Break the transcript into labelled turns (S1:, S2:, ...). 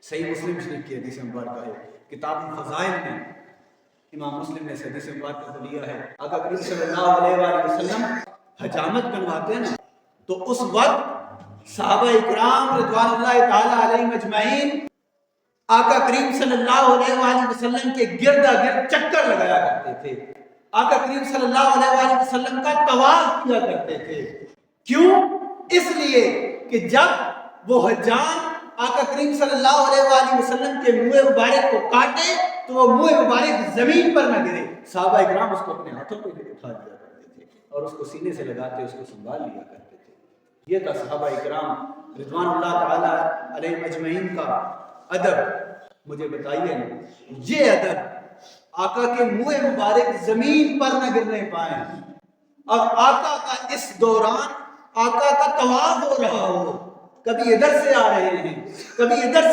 S1: صحیح مسلم شریف کی حدیث مبارکہ ہے، کتاب الفضائل میں امام مسلم نے اس حدیث مبارکہ کو لیا ہے۔ آقا کریم صلی اللہ علیہ وآلہ وسلم حجامت بنواتے ہیں نا، تو اس وقت صحابہ اکرام رضوان اللہ تعالی علیہم اجمعین آقا کریم صلی اللہ علیہ وآلہ وسلم کے گرد گرد چکر لگایا کرتے تھے، آقا کریم صلی اللہ علیہ وآلہ وسلم کا طواف کیا کرتے تھے۔ کیوں؟ اس لیے کہ جب وہ حجام آقا کریم صلی اللہ علیہ وآلہ وسلم کے منہ مبارک کو کاٹے تو وہ منہ مبارک زمین پر نہ گرے، صحابہ اکرام اس کو اپنے ہاتھوں پہ اٹھا دیا کرتے تھے اور اس کو سینے سے لگاتے اس کو سنبھال لیا کرتے تھے۔ یہ تھا صحابہ اکرام رضوان اللہ تعالی علیہ اجمعین کا ادب۔ مجھے بتائیے نا، یہ ادب آقا کے منہ مبارک زمین پر نہ گرنے پائیں اور آقا کا اس دوران آقا کا طواف ہو رہا ہو، کبھی ادھر سے آ رہے ہیں کبھی ادھر